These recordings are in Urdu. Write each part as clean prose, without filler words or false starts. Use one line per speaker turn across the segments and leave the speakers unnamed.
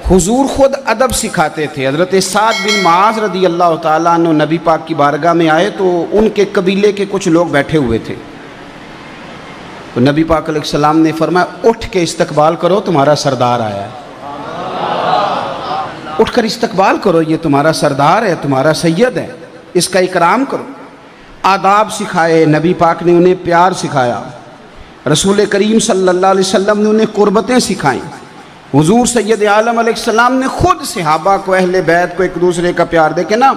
حضور خود ادب سکھاتے تھے۔ حضرت سعد بن معاذ رضی اللہ تعالیٰ عنہ نبی پاک کی بارگاہ میں آئے تو ان کے قبیلے کے کچھ لوگ بیٹھے ہوئے تھے، تو نبی پاک علیہ السلام نے فرمایا اٹھ کے استقبال کرو، تمہارا سردار آیا ہے، اٹھ کر استقبال کرو، یہ تمہارا سردار ہے، تمہارا سید ہے، اس کا اکرام کرو۔ آداب سکھائے نبی پاک نے، انہیں پیار سکھایا۔ رسول کریم صلی اللہ علیہ وسلم نے انہیں قربتیں سکھائیں۔ حضور سید عالم علیہ السلام نے خود صحابہ کو، اہل بیت کو ایک دوسرے کا پیار دے کے نا،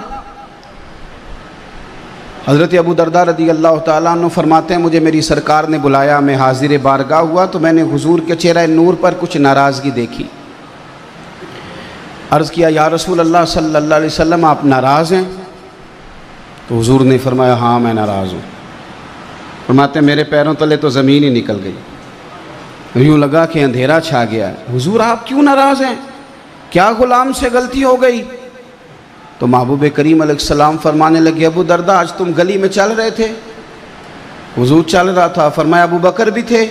حضرت ابو درداء رضی اللہ تعالیٰ عنہ فرماتے ہیں مجھے میری سرکار نے بلایا، میں حاضر بارگاہ ہوا تو میں نے حضور کے چہرہ نور پر کچھ ناراضگی دیکھی۔ عرض کیا یا رسول اللہ صلی اللہ علیہ وسلم آپ ناراض ہیں؟ تو حضور نے فرمایا ہاں میں ناراض ہوں۔ فرماتے ہیں میرے پیروں تلے تو زمین ہی نکل گئی، یوں لگا کہ اندھیرا چھا گیا ہے۔ حضور آپ کیوں ناراض ہیں؟ کیا غلام سے غلطی ہو گئی؟ تو محبوب کریم علیہ السلام فرمانے لگے ابو درداء آج تم گلی میں چل رہے تھے؟ حضور چل رہا تھا۔ فرمایا ابو بکر بھی تھے؟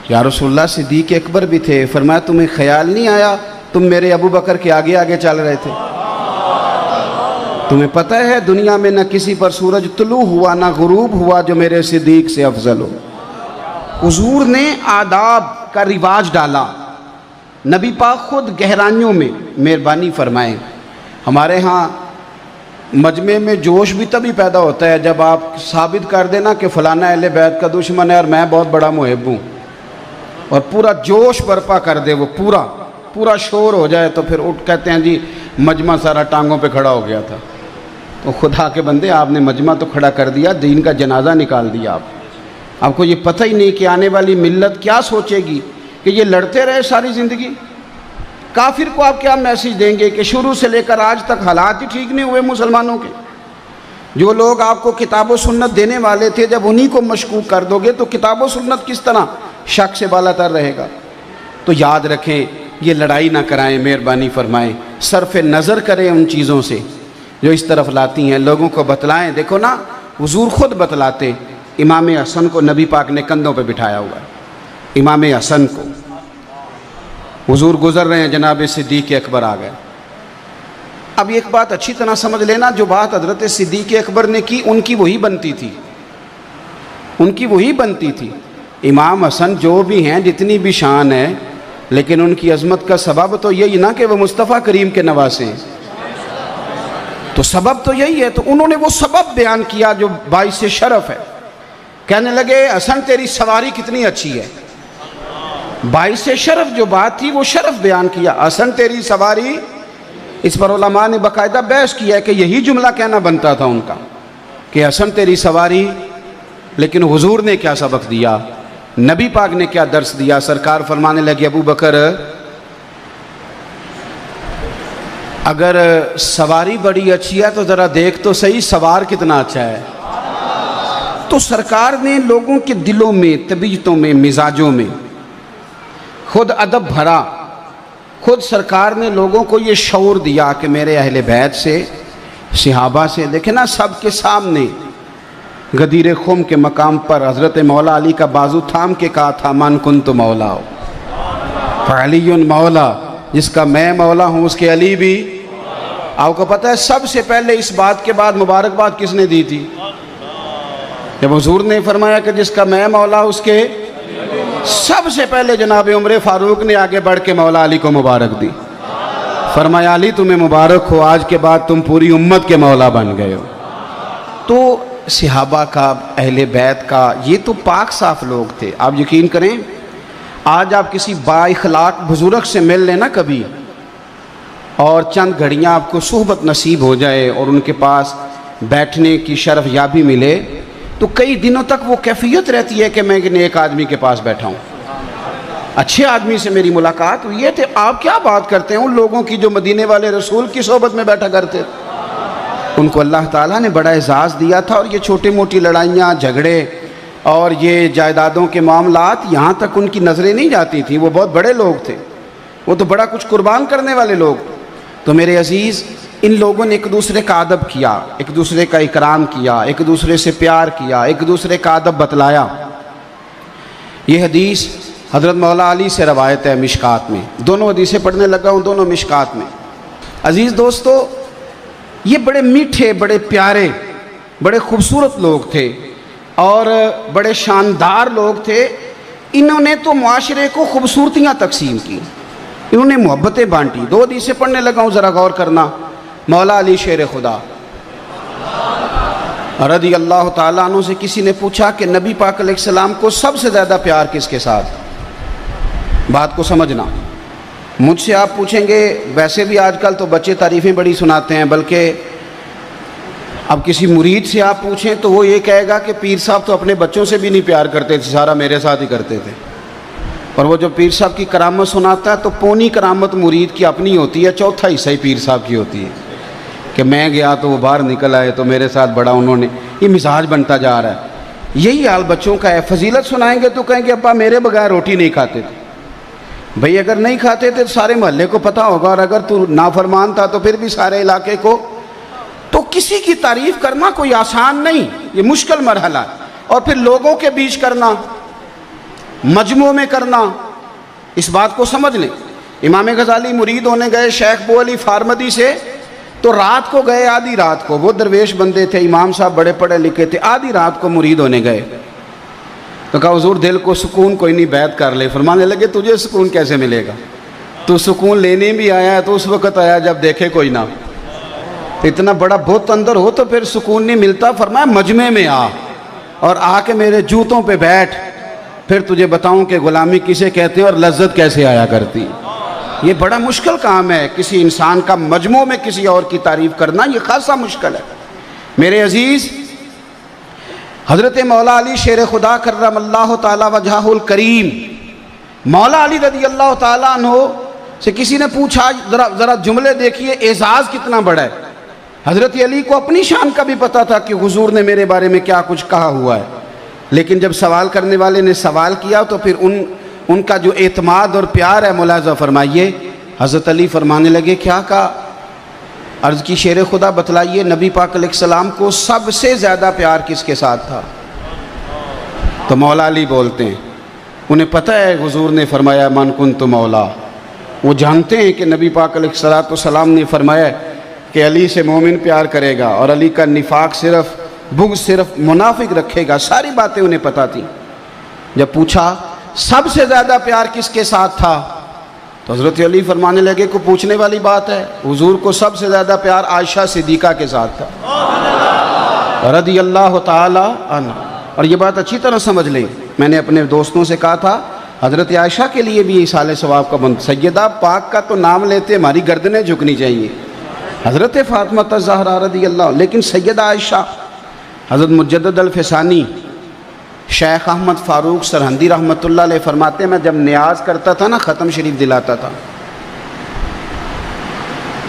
یا رسول اللہ صدیق اکبر بھی تھے۔ فرمایا تمہیں خیال نہیں آیا تم میرے ابو بکر کے آگے آگے چل رہے تھے؟ تمہیں پتہ ہے دنیا میں نہ کسی پر سورج طلوع ہوا نہ غروب ہوا جو میرے صدیق سے افضل ہو۔ حضور نے آداب کا رواج ڈالا۔ نبی پاک خود گہرائیوں میں مہربانی فرمائیں۔ ہمارے ہاں مجمع میں جوش بھی تبھی پیدا ہوتا ہے جب آپ ثابت کر دینا کہ فلانا اہل بیت کا دشمن ہے اور میں بہت بڑا محب ہوں، اور پورا جوش برپا کر دے، وہ پورا شور ہو جائے، تو پھر اٹھ کہتے ہیں جی مجمع سارا ٹانگوں پہ کھڑا ہو گیا تھا۔ تو خدا کے بندے آپ نے مجمع تو کھڑا کر دیا، دین کا جنازہ نکال دیا۔ آپ کو یہ پتہ ہی نہیں کہ آنے والی ملت کیا سوچے گی کہ یہ لڑتے رہے ساری زندگی۔ کافر کو آپ کیا میسیج دیں گے کہ شروع سے لے کر آج تک حالات ہی ٹھیک نہیں ہوئے مسلمانوں کے؟ جو لوگ آپ کو کتاب و سنت دینے والے تھے جب انہی کو مشکوک کر دو گے تو کتاب و سنت کس طرح شک سے بالا تر رہے گا؟ تو یاد رکھیں یہ لڑائی نہ کرائیں، مہربانی فرمائیں، صرف نظر کریں ان چیزوں سے جو اس طرف لاتی ہیں، لوگوں کو بتلائیں۔ دیکھو نا حضور خود بتلاتے، امام حسن کو نبی پاک نے کندھوں پہ بٹھایا ہوا ہے، امام حسن کو حضور گزر رہے ہیں، جناب صدیق اکبر آ گئے۔ اب ایک بات اچھی طرح سمجھ لینا، جو بات حضرت صدیق اکبر نے کی ان کی وہی بنتی تھی، ان کی وہی بنتی تھی۔ امام حسن جو بھی ہیں، جتنی بھی شان ہے، لیکن ان کی عظمت کا سبب تو یہی نہ کہ وہ مصطفیٰ کریم کے نواسے ہیں، تو سبب تو یہی ہے۔ تو انہوں نے وہ سبب بیان کیا جو باعث شرف ہے۔ کہنے لگے حسن تیری سواری کتنی اچھی ہے، باعث شرف جو بات تھی وہ شرف بیان کیا، حسن تیری سواری۔ اس پر علماء نے باقاعدہ بحث کیا ہے کہ یہی جملہ کہنا بنتا تھا ان کا کہ حسن تیری سواری، لیکن حضور نے کیا سبق دیا، نبی پاک نے کیا درس دیا؟ سرکار فرمانے لگے ابو بکر اگر سواری بڑی اچھی ہے تو ذرا دیکھ تو صحیح سوار کتنا اچھا ہے۔ تو سرکار نے لوگوں کے دلوں میں، طبیعتوں میں، مزاجوں میں خود ادب بھرا، خود سرکار نے لوگوں کو یہ شعور دیا کہ میرے اہل بیت سے، صحابہ سے، دیکھیں نا سب کے سامنے غدیر خم کے مقام پر حضرت مولا علی کا بازو تھام کے کہا تھا من کنت مولا فعلی مولا، جس کا میں مولا ہوں اس کے علی بھی۔ آپ کو پتہ ہے سب سے پہلے اس بات کے بعد مبارکباد کس نے دی تھی؟ جب حضور نے فرمایا کہ جس کا میں مولا اس کے، سب سے پہلے جناب عمر فاروق نے آگے بڑھ کے مولا علی کو مبارک دی، فرمایا علی تمہیں مبارک ہو، آج کے بعد تم پوری امت کے مولا بن گئے ہو۔ تو صحابہ کا، اہل بیت کا، یہ تو پاک صاف لوگ تھے۔ آپ یقین کریں آج آپ کسی با اخلاق بزرگ سے مل لینا کبھی، اور چند گھڑیاں آپ کو صحبت نصیب ہو جائے اور ان کے پاس بیٹھنے کی شرف یابی ملے، تو کئی دنوں تک وہ کیفیت رہتی ہے کہ میں ایک آدمی کے پاس بیٹھا ہوں، اچھے آدمی سے میری ملاقات ہوئی ہے۔ تو آپ کیا بات کرتے ہیں ان لوگوں کی جو مدینے والے رسول کی صحبت میں بیٹھا کرتے تھے؟ ان کو اللہ تعالیٰ نے بڑا اعزاز دیا تھا، اور یہ چھوٹی موٹی لڑائیاں، جھگڑے اور یہ جائیدادوں کے معاملات یہاں تک ان کی نظریں نہیں جاتی تھیں۔ وہ بہت بڑے لوگ تھے، وہ تو بڑا کچھ قربان کرنے والے لوگ۔ تو میرے عزیز، ان لوگوں نے ایک دوسرے کا ادب کیا، ایک دوسرے کا اکرام کیا، ایک دوسرے سے پیار کیا، ایک دوسرے کا ادب بتلایا۔ یہ حدیث حضرت مولا علی سے روایت ہے مشکات میں، دونوں حدیثیں پڑھنے لگا ہوں، دونوں مشکات میں۔ عزیز دوستو، یہ بڑے میٹھے، بڑے پیارے، بڑے خوبصورت لوگ تھے اور بڑے شاندار لوگ تھے۔ انہوں نے تو معاشرے کو خوبصورتیاں تقسیم کی، انہوں نے محبتیں بانٹی۔ دو حدیثیں پڑھنے لگا ہوں، ذرا غور کرنا۔ مولا علی شیر خدا رضی اللہ تعالیٰ عنہ سے کسی نے پوچھا کہ نبی پاک علیہ السلام کو سب سے زیادہ پیار کس کے ساتھ؟ بات کو سمجھنا، مجھ سے آپ پوچھیں گے، ویسے بھی آج کل تو بچے تعریفیں بڑی سناتے ہیں، بلکہ اب کسی مرید سے آپ پوچھیں تو وہ یہ کہے گا کہ پیر صاحب تو اپنے بچوں سے بھی نہیں پیار کرتے تھے، سارا میرے ساتھ ہی کرتے تھے۔ اور وہ جو پیر صاحب کی کرامت سناتا ہے تو پونی کرامت مرید کی اپنی ہوتی ہے، چوتھا حصہ ہی پیر صاحب کی ہوتی ہے کہ میں گیا تو وہ باہر نکل آئے تو میرے ساتھ بڑا انہوں نے، یہ مزاج بنتا جا رہا ہے۔ یہی حال بچوں کا ہے، فضیلت سنائیں گے تو کہیں گے ابا میرے بغیر روٹی نہیں کھاتے تھے۔ بھئی اگر نہیں کھاتے تھے تو سارے محلے کو پتہ ہوگا، اور اگر تو نافرمان تھا تو پھر بھی سارے علاقے کو۔ تو کسی کی تعریف کرنا کوئی آسان نہیں، یہ مشکل مرحلہ ہے، اور پھر لوگوں کے بیچ کرنا، مجموع میں کرنا، اس بات کو سمجھ لیں۔ امام غزالی مرید ہونے گئے شیخ بو علی فارمدی سے، تو رات کو گئے، آدھی رات کو، وہ درویش بندے تھے، امام صاحب بڑے پڑھے لکھے تھے، آدھی رات کو مرید ہونے گئے تو کہا حضور دل کو سکون کوئی نہیں، بیعت کر لے۔ فرمانے لگے تجھے سکون کیسے ملے گا؟ تو سکون لینے بھی آیا ہے تو اس وقت آیا جب دیکھے کوئی نہ، اتنا بڑا بت اندر ہو تو پھر سکون نہیں ملتا۔ فرمایا مجمع میں آ اور آ کے میرے جوتوں پہ بیٹھ، پھر تجھے بتاؤں کہ غلامی کسے کہتے ہیں اور لذت کیسے آیا کرتی۔ یہ بڑا مشکل کام ہے، کسی انسان کا مجموع میں کسی اور کی تعریف کرنا، یہ خاصا مشکل ہے۔ میرے عزیز، حضرت مولا علی شیر خدا کرم اللہ تعالی وجہہ الکریم، مولا علی رضی اللہ تعالیٰ عنہ سے کسی نے پوچھا، ذرا جملے دیکھیے، اعزاز کتنا بڑا ہے۔ حضرت علی کو اپنی شان کا بھی پتہ تھا کہ حضور نے میرے بارے میں کیا کچھ کہا ہوا ہے، لیکن جب سوال کرنے والے نے سوال کیا تو پھر ان کا جو اعتماد اور پیار ہے ملاحظہ فرمائیے۔ حضرت علی فرمانے لگے کیا کہا؟ عرض کی شیر خدا بتلائیے نبی پاک علیہ السلام کو سب سے زیادہ پیار کس کے ساتھ تھا؟ تو مولا علی بولتے ہیں، انہیں پتہ ہے حضور نے فرمایا من کنت مولا، وہ جانتے ہیں کہ نبی پاک علیہ السلام نے فرمایا کہ علی سے مومن پیار کرے گا اور علی کا نفاق صرف بغض صرف منافق رکھے گا، ساری باتیں انہیں پتہ تھیں۔ جب پوچھا سب سے زیادہ پیار کس کے ساتھ تھا تو حضرت علی فرمانے لگے کو پوچھنے والی بات ہے، حضور کو سب سے زیادہ پیار عائشہ صدیقہ کے ساتھ تھا رضی اللہ تعالی عنہ۔ اور یہ بات اچھی طرح سمجھ لیں، میں نے اپنے دوستوں سے کہا تھا حضرت عائشہ کے لیے بھی ایصال ثواب کا بند، سیدہ پاک کا تو نام لیتے ہماری گردنیں جھکنی چاہیے، حضرت فاطمہ الزہرا رضی اللہ، لیکن سیدہ عائشہ، حضرت مجدد الفسانی شیخ احمد فاروق سرہندی رحمۃ اللہ علیہ فرماتے ہیں میں جب نیاز کرتا تھا نا، ختم شریف دلاتا تھا،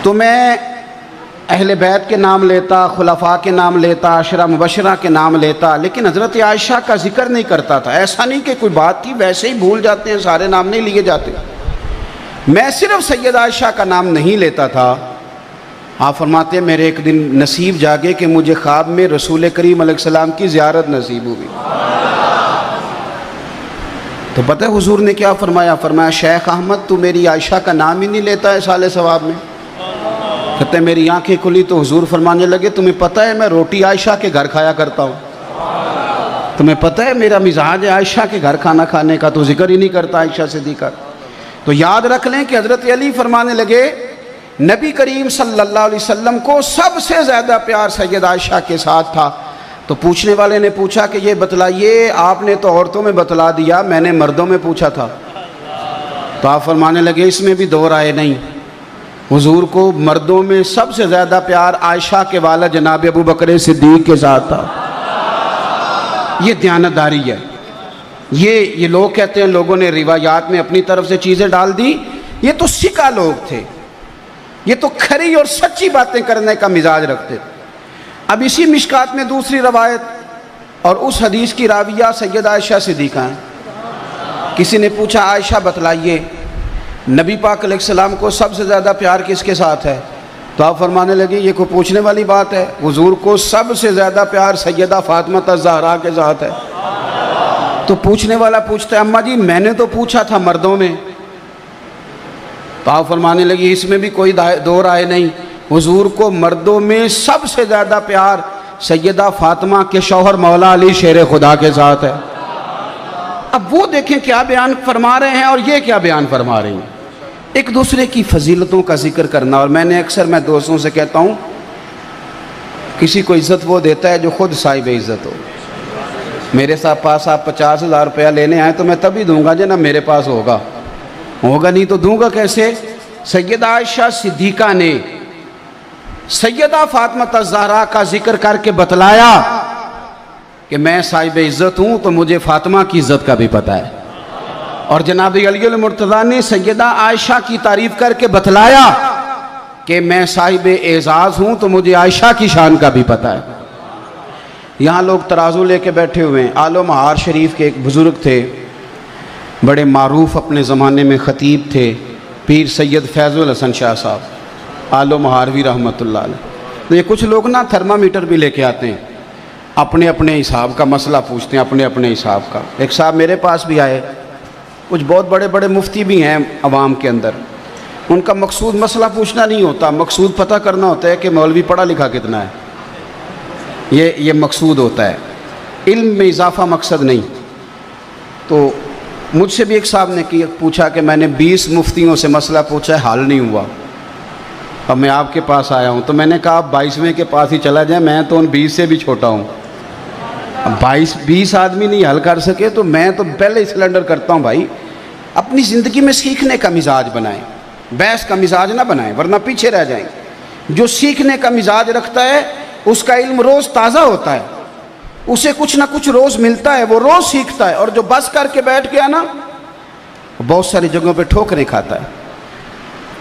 تو میں اہل بیت کے نام لیتا، خلفاء کے نام لیتا، عشرہ مبشرہ کے نام لیتا، لیکن حضرت عائشہ کا ذکر نہیں کرتا تھا۔ ایسا نہیں کہ کوئی بات تھی، ویسے ہی بھول جاتے ہیں، سارے نام نہیں لیے جاتے۔ میں صرف سید عائشہ کا نام نہیں لیتا تھا۔ آپ فرماتے ہیں میرے ایک دن نصیب جاگے کہ مجھے خواب میں رسول کریم علیہ السلام کی زیارت نصیب ہوئی، تو پتہ ہے حضور نے کیا فرمایا؟ فرمایا شیخ احمد تو میری عائشہ کا نام ہی نہیں لیتا ہے سال ثواب میں۔ کہتے ہیں میری آنکھیں کھلی تو حضور فرمانے لگے تمہیں پتہ ہے میں روٹی عائشہ کے گھر کھایا کرتا ہوں، تمہیں پتہ ہے میرا مزاج ہے عائشہ کے گھر کھانا کھانے کا، تو ذکر ہی نہیں کرتا عائشہ صدیقہ۔ تو یاد رکھ لیں کہ حضرت علی فرمانے لگے نبی کریم صلی اللہ علیہ وسلم کو سب سے زیادہ پیار سید عائشہ کے ساتھ تھا۔ تو پوچھنے والے نے پوچھا کہ یہ بتلائیے آپ نے تو عورتوں میں بتلا دیا، میں نے مردوں میں پوچھا تھا۔ تو آپ فرمانے لگے اس میں بھی دو رائے نہیں، حضور کو مردوں میں سب سے زیادہ پیار عائشہ کے والد جناب ابو بکر صدیق کے ساتھ تھا۔ یہ دیانتداری ہے۔ یہ لوگ کہتے ہیں لوگوں نے روایات میں اپنی طرف سے چیزیں ڈال دی، یہ تو سکا لوگ تھے، یہ تو کھری اور سچی باتیں کرنے کا مزاج رکھتے تھے۔ اب اسی مشکات میں دوسری روایت اور اس حدیث کی راویہ سیدہ عائشہ صدیقہ ہیں۔ کسی نے پوچھا عائشہ بتلائیے نبی پاک علیہ السلام کو سب سے زیادہ پیار کس کے ساتھ ہے؟ تو آپ فرمانے لگے یہ کوئی پوچھنے والی بات ہے، حضور کو سب سے زیادہ پیار سیدہ فاطمہ الزہرا کے ساتھ ہے۔ تو پوچھنے والا پوچھتا ہے اماں جی میں نے تو پوچھا تھا مردوں میں. تو آپ فرمانے لگی اس میں بھی کوئی دو رائے نہیں, حضور کو مردوں میں سب سے زیادہ پیار سیدہ فاطمہ کے شوہر مولا علی شیر خدا کے ساتھ ہے. اب وہ دیکھیں کیا بیان فرما رہے ہیں اور یہ کیا بیان فرما رہی ہیں. ایک دوسرے کی فضیلتوں کا ذکر کرنا. اور میں دوستوں سے کہتا ہوں کسی کو عزت وہ دیتا ہے جو خود صاحب عزت ہو. میرے ساتھ پاس آپ 50,000 روپیہ لینے آئے تو میں تبھی دوں گا جب میرے پاس ہوگا نہیں تو دوں گا کیسے. سیدہ عائشہ صدیقہ نے سیدہ فاطمہ الزہرا کا ذکر کر کے بتلایا کہ میں صاحب عزت ہوں تو مجھے فاطمہ کی عزت کا بھی پتہ ہے. اور جناب علی المرتضیٰ نے سیدہ عائشہ کی تعریف کر کے بتلایا کہ میں صاحب اعزاز ہوں تو مجھے عائشہ کی شان کا بھی پتہ ہے. یہاں لوگ ترازو لے کے بیٹھے ہوئے ہیں. آل و مہار شریف کے ایک بزرگ تھے, بڑے معروف اپنے زمانے میں خطیب تھے, پیر سید فیض الحسن شاہ صاحب آل و مہاروی رحمۃ اللہ علیہ. تو یہ کچھ لوگ نا تھرمامیٹر بھی لے کے آتے ہیں, اپنے اپنے حساب کا مسئلہ پوچھتے ہیں, اپنے اپنے حساب کا. ایک صاحب میرے پاس بھی آئے, کچھ بہت بڑے بڑے مفتی بھی ہیں عوام کے اندر. ان کا مقصود مسئلہ پوچھنا نہیں ہوتا, مقصود پتہ کرنا ہوتا ہے کہ مولوی پڑھا لکھا کتنا ہے. یہ مقصود ہوتا ہے, علم میں اضافہ مقصد نہیں. تو مجھ سے بھی ایک صاحب نے پوچھا کہ میں نے 20 مفتیوں سے مسئلہ پوچھا ہے, حل نہیں ہوا, اب میں آپ کے پاس آیا ہوں. تو میں نے کہا آپ 22ویں کے پاس ہی چلا جائیں, میں تو ان 20 سے بھی چھوٹا ہوں. اب 20 آدمی نہیں حل کر سکے تو میں تو پہلے ہی سلنڈر کرتا ہوں. بھائی اپنی زندگی میں سیکھنے کا مزاج بنائیں, بحث کا مزاج نہ بنائیں ورنہ پیچھے رہ جائیں. جو سیکھنے کا مزاج رکھتا ہے اس کا علم روز تازہ ہوتا ہے, اسے کچھ نہ کچھ روز ملتا ہے, وہ روز سیکھتا ہے. اور جو بس کر کے بیٹھ گیا نا بہت ساری جگہوں پہ ٹھوکریں کھاتا ہے.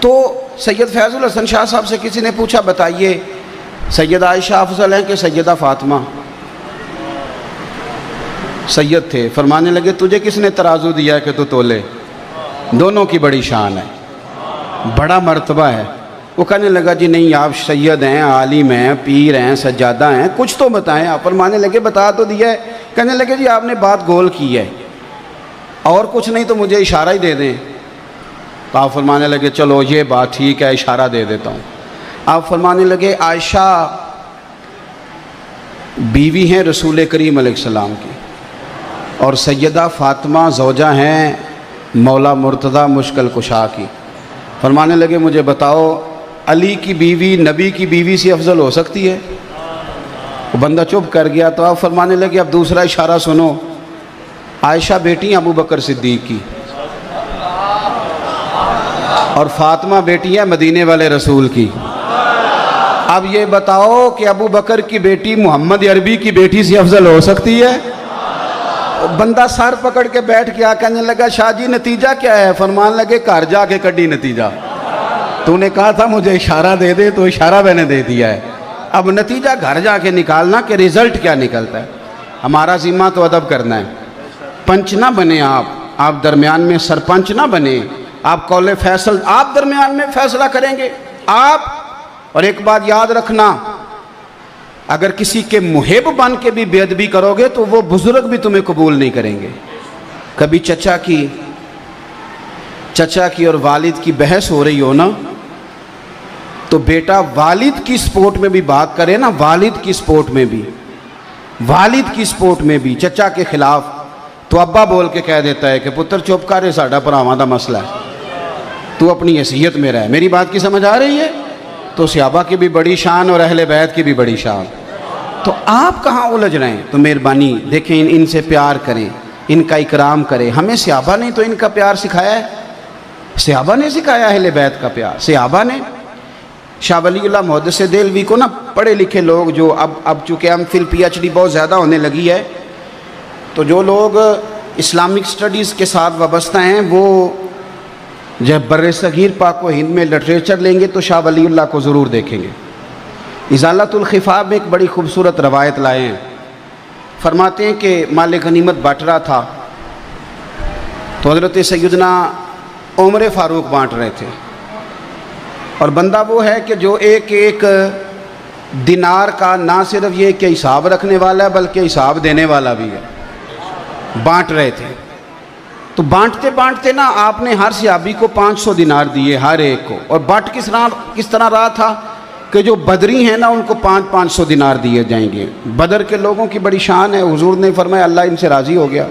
تو سید فیض الحسن شاہ صاحب سے کسی نے پوچھا بتائیے سیدہ عائشہ افضل ہیں کہ سیدہ فاطمہ؟ سید تھے. فرمانے لگے تجھے کس نے ترازو دیا کہ تو تولے؟ دونوں کی بڑی شان ہے, بڑا مرتبہ ہے. وہ کہنے لگا جی نہیں آپ سید ہیں, عالم ہیں, پیر ہیں, سجادہ ہیں, کچھ تو بتائیں. آپ فرمانے لگے بتا تو دیا ہے. کہنے لگے جی آپ نے بات گول کی ہے, اور کچھ نہیں تو مجھے اشارہ ہی دے دیں. تو آپ فرمانے لگے چلو یہ بات ٹھیک ہے, اشارہ دے دیتا ہوں. آپ فرمانے لگے عائشہ بیوی ہیں رسول کریم علیہ السلام کی, اور سیدہ فاطمہ زوجہ ہیں مولا مرتضیٰ مشکل کشا کی. فرمانے لگے مجھے بتاؤ علی کی بیوی نبی کی بیوی سے افضل ہو سکتی ہے؟ وہ بندہ چپ کر گیا. تو آپ فرمانے لگے اب دوسرا اشارہ سنو, عائشہ بیٹی ہیں ابو بکر صدیق کی, اور فاطمہ بیٹی ہے مدینے والے رسول کی. اب یہ بتاؤ کہ ابو بکر کی بیٹی محمد عربی کی بیٹی سے افضل ہو سکتی ہے؟ بندہ سر پکڑ کے بیٹھ گیا. کہنے لگا شاہ جی نتیجہ کیا ہے؟ فرمان لگے گھر جا کے کڈی نتیجہ. تو نے کہا تھا مجھے اشارہ دے دے, تو اشارہ میں نے دے دیا ہے. اب نتیجہ گھر جا کے نکالنا کہ رزلٹ کیا نکلتا ہے. ہمارا ذمہ تو ادب کرنا ہے. پنچ نہ بنے آپ درمیان میں سرپنچ نہ بنے. آپ قول فیصل آپ درمیان میں فیصلہ کریں گے آپ. اور ایک بات یاد رکھنا, اگر کسی کے محب بن کے بھی بے ادبی کرو گے تو وہ بزرگ بھی تمہیں قبول نہیں کریں گے. کبھی چچا کی اور والد کی بحث ہو رہی ہو نا, تو بیٹا والد کی سپورٹ میں بھی بات کرے نا, والد کی سپورٹ میں بھی چچا کے خلاف, تو ابا بول کے کہہ دیتا ہے کہ پتر چپ کر, ساڈا بھراواں دا مسئلہ ہے, تو اپنی حیثیت میں رہ. میری بات کی سمجھ آ رہی ہے؟ تو صحابہ کی بھی بڑی شان اور اہل بیت کی بھی بڑی شان. تو آپ کہاں الجھ رہے ہیں؟ تو مہربانی دیکھیں ان سے پیار کریں, ان کا اکرام کریں. ہمیں صحابہ نے تو ان کا پیار سکھایا ہے, صحابہ نے سکھایا اہل بیت کا پیار. صحابہ نے شاہ ولی اللہ محدث دہلوی کو نا پڑھے لکھے لوگ جو اب چونکہ ہم فی پی ایچ ڈی بہت زیادہ ہونے لگی ہے, تو جو لوگ اسلامک سٹڈیز کے ساتھ وابستہ ہیں وہ جب بر صغیر پاک و ہند میں لٹریچر لیں گے تو شاہ ولی اللہ کو ضرور دیکھیں گے. ازالۃ الخفا میں ایک بڑی خوبصورت روایت لائے ہیں. فرماتے ہیں کہ مال غنیمت بانٹ رہا تھا تو حضرت سیدنا عمر فاروق بانٹ رہے تھے, اور بندہ وہ ہے کہ جو ایک دینار کا نہ صرف یہ کہ حساب رکھنے والا ہے بلکہ حساب دینے والا بھی ہے. بانٹ رہے تھے. تو بانٹتے بانٹتے نا آپ نے ہر صحابی کو 500 دینار دیے ہر ایک کو. اور بٹ کس طرح رہا تھا کہ جو بدری ہیں نا ان کو 500 دینار دیے جائیں گے. بدر کے لوگوں کی بڑی شان ہے. حضور نے فرمایا اللہ ان سے راضی ہو گیا.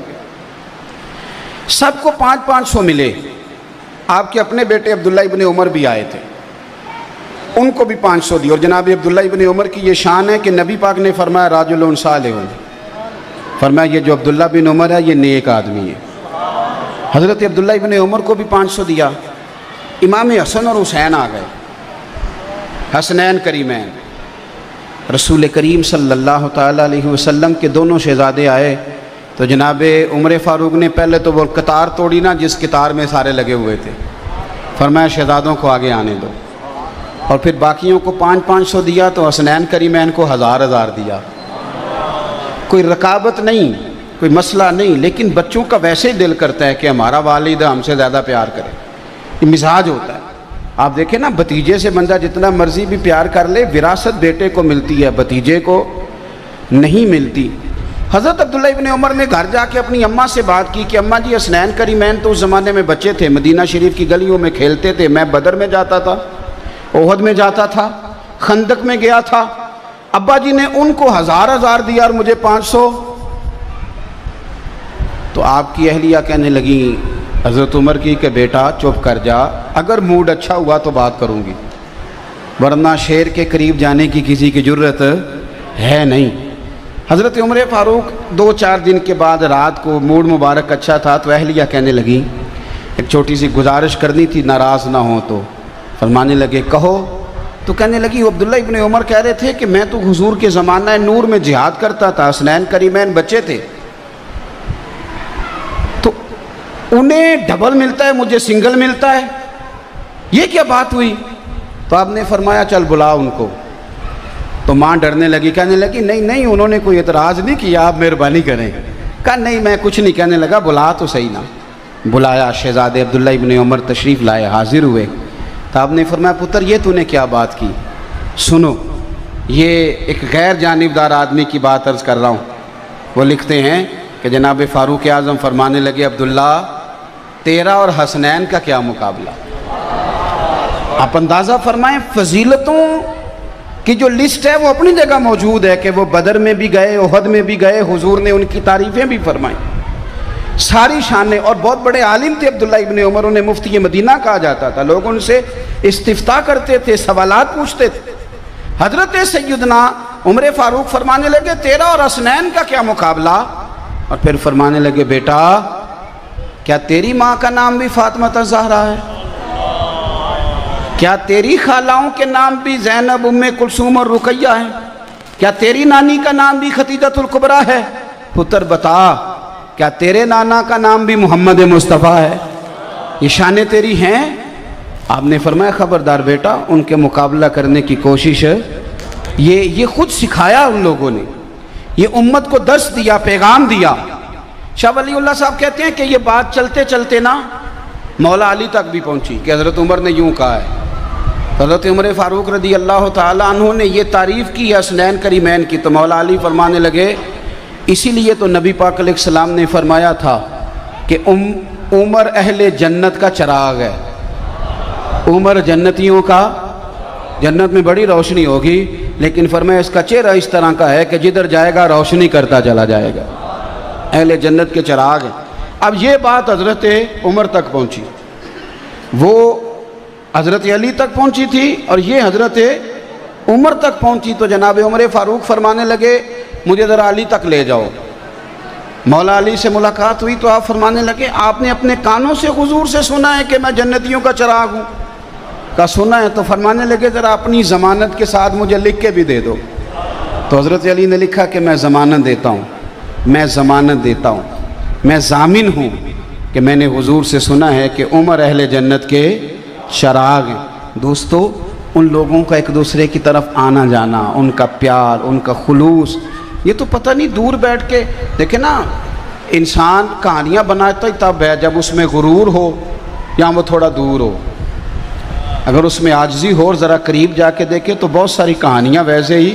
سب کو 500 ملے. آپ کے اپنے بیٹے عبداللہ ابن عمر بھی آئے تھے, ان کو بھی 500 دی. اور جناب عبداللہ ابن عمر کی یہ شان ہے کہ نبی پاک نے فرمایا راجل صالح, فرمایا یہ جو عبداللہ بن عمر ہے یہ نیک آدمی ہے. حضرت عبداللہ ابن عمر کو بھی 500 دیا. امام حسن اور حسین آ گئے, حسنین کریمین. رسول کریم صلی اللہ تعالیٰ علیہ وسلم کے دونوں شہزادے آئے تو جناب عمر فاروق نے پہلے تو وہ قطار توڑی نا جس قطار میں سارے لگے ہوئے تھے. فرمایا شہزادوں کو آگے آنے دو. اور پھر باقیوں کو 500 دیا تو حسنین کریمین کو 1000 دیا. کوئی رکابت نہیں, کوئی مسئلہ نہیں, لیکن بچوں کا ویسے ہی دل کرتا ہے کہ ہمارا والد ہم سے زیادہ پیار کرے. یہ مزاج ہوتا ہے. آپ دیکھیں نا بھتیجے سے بندہ جتنا مرضی بھی پیار کر لے وراثت بیٹے کو ملتی ہے, بھتیجے کو نہیں ملتی. حضرت عبداللہ ابن عمر نے گھر جا کے اپنی اماں سے بات کی کہ اماں جی حسنین کریمین تو اس زمانے میں بچے تھے, مدینہ شریف کی گلیوں میں کھیلتے تھے, میں بدر میں جاتا تھا, احد میں جاتا تھا, خندق میں گیا تھا, ابا جی نے ان کو 1000 دیا اور مجھے 500. تو آپ کی اہلیہ کہنے لگی حضرت عمر کی کہ بیٹا چپ کر جا, اگر موڈ اچھا ہوا تو بات کروں گی, ورنہ شیر کے قریب جانے کی کسی کی جرت ہے نہیں. حضرت عمر فاروق 2-4 دن کے بعد رات کو موڈ مبارک اچھا تھا تو اہلیہ کہنے لگی ایک چھوٹی سی گزارش کرنی تھی, ناراض نہ ہو تو. فرمانے لگے کہو. تو کہنے لگی عبداللہ ابن عمر کہہ رہے تھے کہ میں تو حضور کے زمانہ نور میں جہاد کرتا تھا, حسنین کریمین بچے تھے, تو انہیں ڈبل ملتا ہے مجھے سنگل ملتا ہے, یہ کیا بات ہوئی؟ تو آپ نے فرمایا چل بلا ان کو. تو ماں ڈرنے لگی, کہنے لگی نہیں انہوں نے کوئی اعتراض نہیں کیا, آپ مہربانی کریں. کہا نہیں میں کچھ نہیں. کہنے لگا بلا تو صحیح نا. بلایا, شہزادے عبداللہ ابن عمر تشریف لائے, حاضر ہوئے. تو آپ نے فرمایا پتر یہ تو نے کیا بات کی؟ سنو, یہ ایک غیر جانبدار آدمی کی بات عرض کر رہا ہوں. وہ لکھتے ہیں کہ جناب فاروق اعظم فرمانے لگے عبداللہ تیرا اور حسنین کا کیا مقابلہ. آپ اندازہ فرمائیں فضیلتوں کی جو لسٹ ہے وہ اپنی جگہ موجود ہے کہ وہ بدر میں بھی گئے, احد میں بھی گئے, حضور نے ان کی تعریفیں بھی فرمائیں, ساری شانیں. اور بہت بڑے عالم تھے عبداللہ ابن عمر, انہیں مفتی مدینہ کہا جاتا تھا. لوگ ان سے استفتاء کرتے تھے, سوالات پوچھتے تھے. حضرت سیدنا عمر فاروق فرمانے لگے تیرا اور حسنین کا کیا مقابلہ. اور پھر فرمانے لگے بیٹا کیا تیری ماں کا نام بھی فاطمہ الزہرا ہے؟ کیا تیری خالاؤں کے نام بھی زینب, ام کلثوم اور رقیہ ہیں؟ کیا تیری نانی کا نام بھی خدیجۃ الکبریٰ ہے؟ پتر بتا کیا تیرے نانا کا نام بھی محمد مصطفیٰ ہے؟ یہ شانیں تیری ہیں. آپ نے فرمایا خبردار بیٹا ان کے مقابلہ کرنے کی کوشش, یہ خود سکھایا ان لوگوں نے, یہ امت کو درس دیا, پیغام دیا. شاہ ولی اللہ صاحب کہتے ہیں کہ یہ بات چلتے چلتے نا مولا علی تک بھی پہنچی کہ حضرت عمر نے یوں کہا ہے. حضرت عمر فاروق رضی اللہ تعالیٰ عنہ نے یہ تعریف کی حسنین کریمین کی, تو مولا علی فرمانے لگے اسی لیے تو نبی پاک علیہ السلام نے فرمایا تھا کہ عمر اہل جنت کا چراغ ہے. عمر جنتیوں کا, جنت میں بڑی روشنی ہوگی, لیکن فرمایا اس کا چہرہ اس طرح کا ہے کہ جدھر جائے گا روشنی کرتا چلا جائے گا. اہل جنت کے چراغ ہیں. اب یہ بات حضرت عمر تک پہنچی, وہ حضرت علی تک پہنچی تھی اور یہ حضرت عمر تک پہنچی. تو جناب عمر فاروق فرمانے لگے مجھے ذرا علی تک لے جاؤ. مولا علی سے ملاقات ہوئی تو آپ فرمانے لگے آپ نے اپنے کانوں سے حضور سے سنا ہے کہ میں جنتیوں کا چراغ ہوں؟ کا سنا ہے. تو فرمانے لگے ذرا اپنی ضمانت کے ساتھ مجھے لکھ کے بھی دے دو. تو حضرت علی نے لکھا کہ میں ضمانت دیتا ہوں, میں ضمانت دیتا ہوں, میں ضامن ہوں کہ میں نے حضور سے سنا ہے کہ عمر اہل جنت کے چراغ ہیں. دوستو ان لوگوں کا ایک دوسرے کی طرف آنا جانا, ان کا پیار, ان کا خلوص, یہ تو پتہ نہیں دور بیٹھ کے دیکھیں نا, انسان کہانیاں بناتا ہی تب ہے جب اس میں غرور ہو یا وہ تھوڑا دور ہو. اگر اس میں عاجزی ہو اور ذرا قریب جا کے دیکھے تو بہت ساری کہانیاں ویسے ہی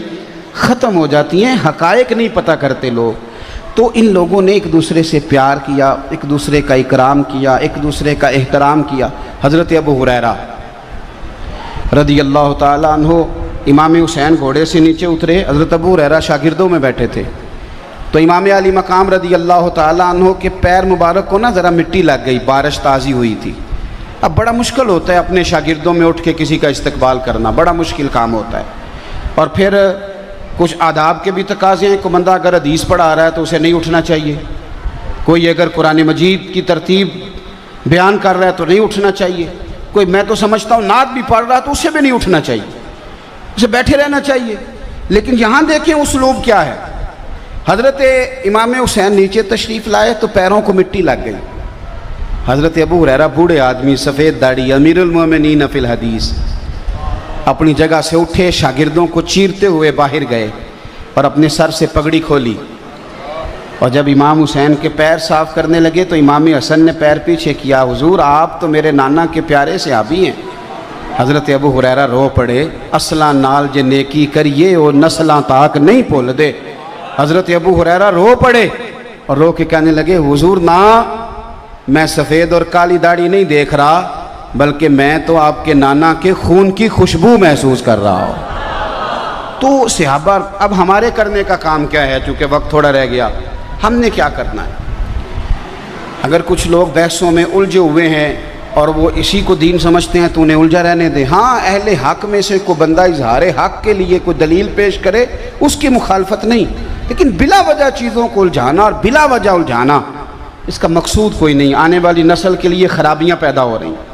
ختم ہو جاتی ہیں. حقائق نہیں پتہ کرتے لوگ. تو ان لوگوں نے ایک دوسرے سے پیار کیا، ایک دوسرے کا اکرام کیا، ایک دوسرے کا احترام کیا۔ حضرت ابو ہریرہ رضی اللہ تعالیٰ عنہ امام حسین گھوڑے سے نیچے اترے، حضرت ابو ہریرہ شاگردوں میں بیٹھے تھے، تو امام علی مقام رضی اللہ تعالیٰ عنہ کے پیر مبارک کو نا ذرا مٹی لگ گئی، بارش تازی ہوئی تھی۔ اب بڑا مشکل ہوتا ہے اپنے شاگردوں میں اٹھ کے کسی کا استقبال کرنا، بڑا مشکل کام ہوتا ہے، اور پھر کچھ آداب کے بھی تقاضے ہیں۔ کوئی بندہ اگر حدیث پڑھا رہا ہے تو اسے نہیں اٹھنا چاہیے، کوئی اگر قرآن مجید کی ترتیب بیان کر رہا ہے تو نہیں اٹھنا چاہیے، کوئی میں تو سمجھتا ہوں نعت بھی پڑھ رہا ہے تو اسے بھی نہیں اٹھنا چاہیے، اسے بیٹھے رہنا چاہیے۔ لیکن یہاں دیکھیں اسلوب کیا ہے۔ حضرت امام حسین نیچے تشریف لائے تو پیروں کو مٹی لگ گئی۔ حضرت ابو ہریرہ بوڑھے آدمی، سفید داڑھی، امیر المومنین فی الحدیث، اپنی جگہ سے اٹھے، شاگردوں کو چیرتے ہوئے باہر گئے اور اپنے سر سے پگڑی کھولی، اور جب امام حسین کے پیر صاف کرنے لگے تو امام حسن نے پیر پیچھے کیا، حضور آپ تو میرے نانا کے پیارے صحابی ہیں۔ حضرت ابو ہریرہ رو پڑے، اصلاں نال جے نیکی کریے اور نسلاں تاک نہیں بھول دے۔ حضرت ابو ہریرہ رو پڑے اور رو کے کہنے لگے، حضور نہ، میں سفید اور کالی داڑھی نہیں دیکھ رہا، بلکہ میں تو آپ کے نانا کے خون کی خوشبو محسوس کر رہا ہوں۔ تو صحابہ، اب ہمارے کرنے کا کام کیا ہے؟ چونکہ وقت تھوڑا رہ گیا، ہم نے کیا کرنا ہے؟ اگر کچھ لوگ بحثوں میں الجھے ہوئے ہیں اور وہ اسی کو دین سمجھتے ہیں تو انہیں الجھا رہنے دیں۔ ہاں، اہل حق میں سے کوئی بندہ اظہار حق کے لیے کوئی دلیل پیش کرے، اس کی مخالفت نہیں، لیکن بلا وجہ چیزوں کو الجھانا اور بلا وجہ الجھانا، اس کا مقصود کوئی نہیں۔ آنے والی نسل کے لیے خرابیاں پیدا ہو رہی ہیں،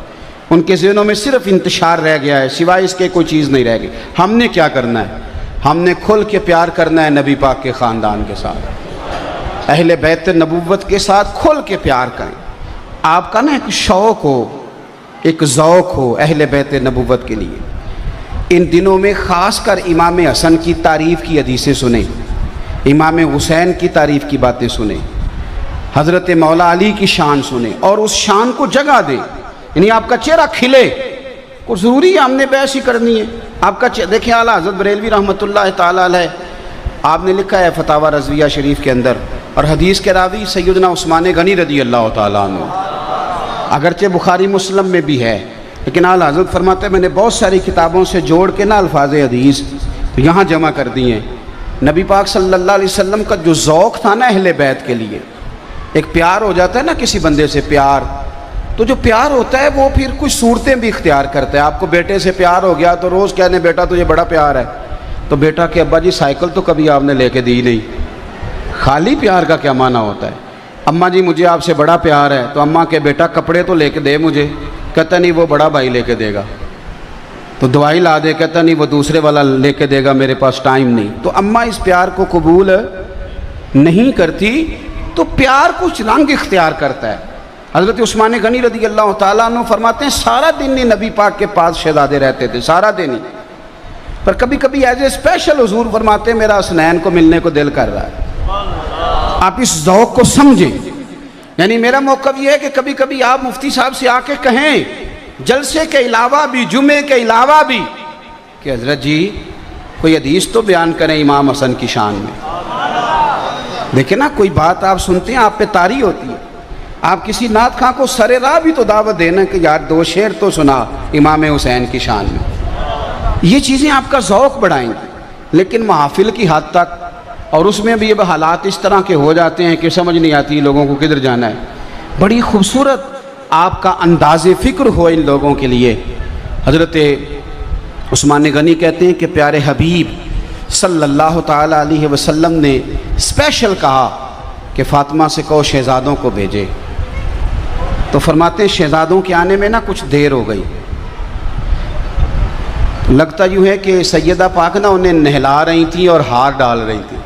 ان کے ذہنوں میں صرف انتشار رہ گیا ہے، سوائے اس کے کوئی چیز نہیں رہ گئی۔ ہم نے کیا کرنا ہے؟ ہم نے کھل کے پیار کرنا ہے نبی پاک کے خاندان کے ساتھ، اہل بیت نبوت کے ساتھ کھل کے پیار کریں۔ آپ کا نا ایک شوق ہو، ایک ذوق ہو اہل بیت نبوت کے لیے۔ ان دنوں میں خاص کر امام حسن کی تعریف کی حدیثیں سنیں، امام حسین کی تعریف کی باتیں سنیں، حضرت مولا علی کی شان سنیں اور اس شان کو جگہ دیں، یعنی آپ کا چہرہ کھلے۔ کو ضروری ہے ہم نے بحث ہی کرنی ہے آپ کا دیکھیں اعلیٰ حضرت بریلوی رحمۃ اللہ تعالیٰ علیہ، آپ نے لکھا ہے فتاوی رضویہ شریف کے اندر، اور حدیث کے راوی سیدنا عثمان غنی رضی اللہ تعالیٰ عنہ، اگرچہ بخاری مسلم میں بھی ہے، لیکن اعلیٰ حضرت فرماتے ہیں میں نے بہت ساری کتابوں سے جوڑ کے نا الفاظ حدیث یہاں جمع کر دی ہیں۔ نبی پاک صلی اللہ علیہ وسلم کا جو ذوق تھا نا اہل بیت کے لیے، ایک پیار ہو جاتا ہے نا کسی بندے سے پیار، تو جو پیار ہوتا ہے وہ پھر کچھ صورتیں بھی اختیار کرتا ہے۔ آپ کو بیٹے سے پیار ہو گیا تو روز کہنے بیٹا تجھے بڑا پیار ہے، تو بیٹا کہ ابا جی سائیکل تو کبھی آپ نے لے کے دی نہیں۔ خالی پیار کا کیا معنی ہوتا ہے؟ اماں جی مجھے آپ سے بڑا پیار ہے، تو اماں کہ بیٹا کپڑے تو لے کے دے مجھے، کہتا نہیں وہ بڑا بھائی لے کے دے گا، تو دوائی لا دے، کہتا نہیں وہ دوسرے والا لے کے دے گا، میرے پاس ٹائم نہیں۔ تو اماں اس پیار کو قبول نہیں کرتی، تو پیار کچھ رنگ اختیار کرتا ہے۔ حضرت عثمان غنی رضی اللہ تعالیٰ عنہ فرماتے ہیں سارا دن ہی نبی پاک کے پاس شہزادے رہتے تھے، سارا دن ہی، پر کبھی کبھی ایز اے اسپیشل حضور فرماتے ہیں میرا حسنین کو ملنے کو دل کر رہا ہے۔ آپ اس ذوق کو سمجھیں، یعنی میرا موقف یہ ہے کہ کبھی کبھی آپ مفتی صاحب سے آ کے کہیں جلسے کے علاوہ بھی، جمعے کے علاوہ بھی، کہ حضرت جی کوئی حدیث تو بیان کریں امام حسن کی شان میں۔ دیکھیں نا کوئی بات آپ سنتے ہیں آپ پہ طاری ہوتی ہے، آپ کسی نعت خواں کو سر راہ بھی تو دعوت دینا کہ یار دو شعر تو سنا امام حسین کی شان میں۔ یہ چیزیں آپ کا ذوق بڑھائیں گی، لیکن محافل کی حد تک، اور اس میں بھی اب حالات اس طرح کے ہو جاتے ہیں کہ سمجھ نہیں آتی لوگوں کو کدھر جانا ہے۔ بڑی خوبصورت آپ کا انداز فکر ہو ان لوگوں کے لیے۔ حضرت عثمان غنی کہتے ہیں کہ پیارے حبیب صلی اللہ تعالیٰ علیہ وسلم نے اسپیشل کہا کہ فاطمہ سے کہو شہزادوں کو بھیجے، تو فرماتے ہیں شہزادوں کے آنے میں نا کچھ دیر ہو گئی، لگتا یوں ہے کہ سیدہ پاک نا انہیں نہلا رہی تھیں اور ہار ڈال رہی تھیں۔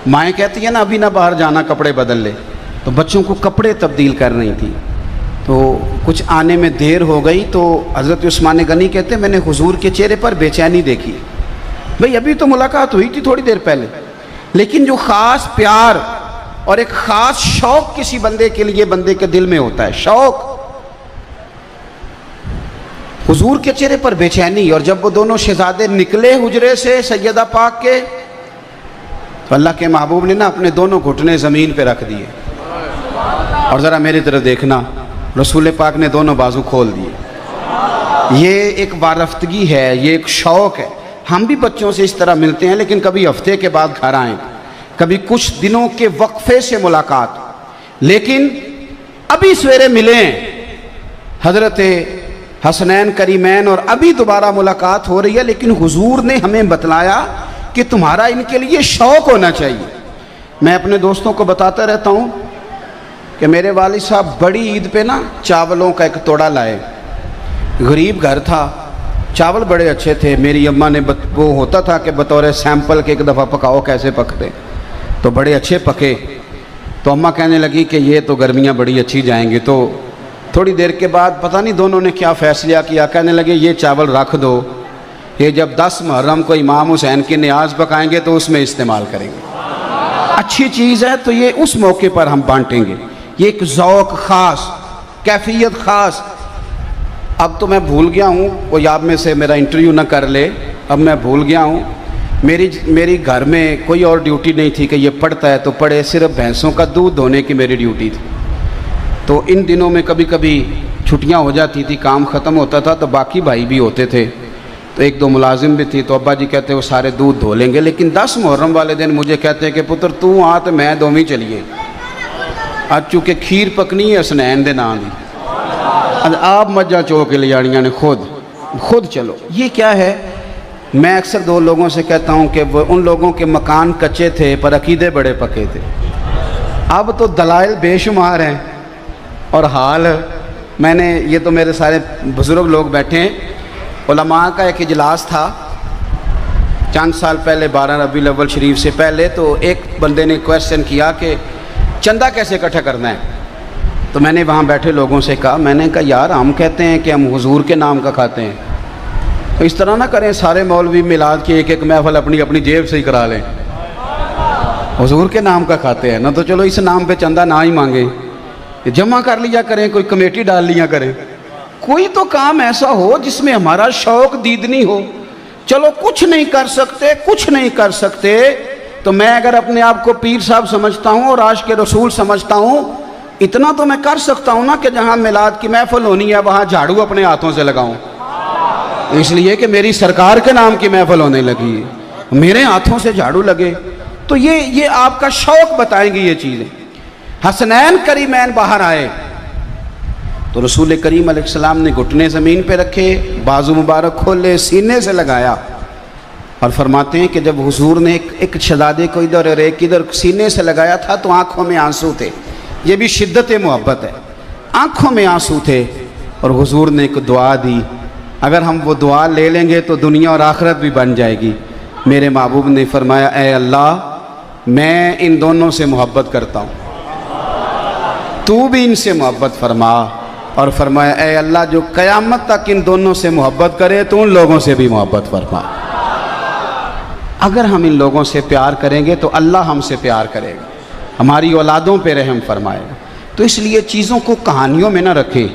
مائیں کہتی ہیں نا ابھی نہ باہر جانا، کپڑے بدل لے، تو بچوں کو کپڑے تبدیل کر رہی تھیں، تو کچھ آنے میں دیر ہو گئی۔ تو حضرت عثمان غنی کہتے ہیں میں نے حضور کے چہرے پر بے چینی دیکھی، بھئی ابھی تو ملاقات ہوئی تھی تھوڑی دیر پہلے، لیکن جو خاص پیار اور ایک خاص شوق کسی بندے کے لیے بندے کے دل میں ہوتا ہے، شوق، حضور کے چہرے پر بے چینی۔ اور جب وہ دونوں شہزادے نکلے حجرے سے سیدہ پاک کے، تو اللہ کے محبوب نے نا اپنے دونوں گھٹنے زمین پہ رکھ دیے اور ذرا میری طرف دیکھنا، رسول پاک نے دونوں بازو کھول دیے۔ یہ ایک وارفتگی ہے، یہ ایک شوق ہے۔ ہم بھی بچوں سے اس طرح ملتے ہیں، لیکن کبھی ہفتے کے بعد گھر آئیں، کبھی کچھ دنوں کے وقفے سے ملاقات، لیکن ابھی سویرے ملیں حضرت حسنین کریمین اور ابھی دوبارہ ملاقات ہو رہی ہے، لیکن حضور نے ہمیں بتلایا کہ تمہارا ان کے لیے شوق ہونا چاہیے۔ میں اپنے دوستوں کو بتاتا رہتا ہوں کہ میرے والد صاحب بڑی عید پہ نا چاولوں کا ایک توڑا لائے، غریب گھر تھا، چاول بڑے اچھے تھے۔ میری اماں نے وہ ہوتا تھا کہ بطور سیمپل کے ایک دفعہ پکاؤ کیسے پکتے، تو بڑے اچھے پکے۔ تو اماں کہنے لگی کہ یہ تو گرمیاں بڑی اچھی جائیں گی۔ تو تھوڑی دیر کے بعد پتہ نہیں دونوں نے کیا فیصلہ کیا، کہنے لگے یہ چاول رکھ دو، یہ جب 10 محرم کو امام حسین کی نیاز پکائیں گے تو اس میں استعمال کریں گے، اچھی چیز ہے تو یہ اس موقع پر ہم بانٹیں گے۔ یہ ایک ذوق خاص، کیفیت خاص۔ اب تو میں بھول گیا ہوں، کوئی آپ میں سے میرا انٹرویو نہ کر لے، اب میں بھول گیا ہوں۔ میری گھر میں کوئی اور ڈیوٹی نہیں تھی کہ یہ پڑھتا ہے تو پڑھے، صرف بھینسوں کا دودھ دھونے کی میری ڈیوٹی تھی۔ تو ان دنوں میں کبھی کبھی چھٹیاں ہو جاتی تھی، کام ختم ہوتا تھا، تو باقی بھائی بھی ہوتے تھے، تو ایک دو ملازم بھی تھی، تو ابا جی کہتے وہ سارے دودھ دھو لیں گے، لیکن 10 محرم والے دن مجھے کہتے ہیں کہ پتر تو آ تو میں دوویں چلیے، آج چونکہ کھیر پکنی ہے حسنین دے نام دی، آپ مجھا چو کے لے جانیاں نے خود چلو۔ یہ کیا ہے؟ میں اکثر دو لوگوں سے کہتا ہوں کہ وہ ان لوگوں کے مکان کچے تھے پر عقیدے بڑے پکے تھے، اب تو دلائل بے شمار ہیں۔ اور حال میں نے، یہ تو میرے سارے بزرگ لوگ بیٹھے ہیں، علماء کا ایک اجلاس تھا چند سال پہلے 12 ربیع الاول شریف سے پہلے، تو ایک بندے نے کویسچن کیا کہ چندہ کیسے اکٹھا کرنا ہے، تو میں نے وہاں بیٹھے لوگوں سے کہا، میں نے کہا یار ہم کہتے ہیں کہ ہم حضور کے نام کا کھاتے ہیں، تو اس طرح نہ کریں سارے مولوی میلاد کی ایک محفل اپنی جیب سے ہی کرا لیں، حضور کے نام کا کھاتے ہیں نا، تو چلو اس نام پہ چندہ نہ ہی مانگیں، جمع کر لیا کریں، کوئی کمیٹی ڈال لیا کریں، کوئی تو کام ایسا ہو جس میں ہمارا شوق دیدنی ہو۔ چلو کچھ نہیں کر سکتے تو میں اگر اپنے آپ کو پیر صاحب سمجھتا ہوں اور عاشق رسول سمجھتا ہوں، اتنا تو میں کر سکتا ہوں نا کہ جہاں میلاد کی محفل ہونی ہے وہاں جھاڑو اپنے ہاتھوں سے لگاؤں، اس لیے کہ میری سرکار کے نام کی محفل ہونے لگی ہے، میرے ہاتھوں سے جھاڑو لگے۔ تو یہ آپ کا شوق بتائیں گی یہ چیزیں۔ حسنین کریمین باہر آئے تو رسول کریم علیہ السلام نے گھٹنے زمین پہ رکھے، بازو مبارک کھولے، سینے سے لگایا، اور فرماتے ہیں کہ جب حضور نے ایک شہزادے کو ادھر اور ایک ادھر سینے سے لگایا تھا تو آنکھوں میں آنسو تھے، یہ بھی شدت محبت ہے، آنکھوں میں آنسو تھے، اور حضور نے ایک دعا دی، اگر ہم وہ دعا لے لیں گے تو دنیا اور آخرت بھی بن جائے گی۔ میرے محبوب نے فرمایا اے اللہ میں ان دونوں سے محبت کرتا ہوں، تو بھی ان سے محبت فرما، اور فرمایا اے اللہ جو قیامت تک ان دونوں سے محبت کرے تو ان لوگوں سے بھی محبت فرما۔ اگر ہم ان لوگوں سے پیار کریں گے تو اللہ ہم سے پیار کرے گا، ہماری اولادوں پہ رحم فرمائے گا۔ تو اس لیے چیزوں کو کہانیوں میں نہ رکھیں،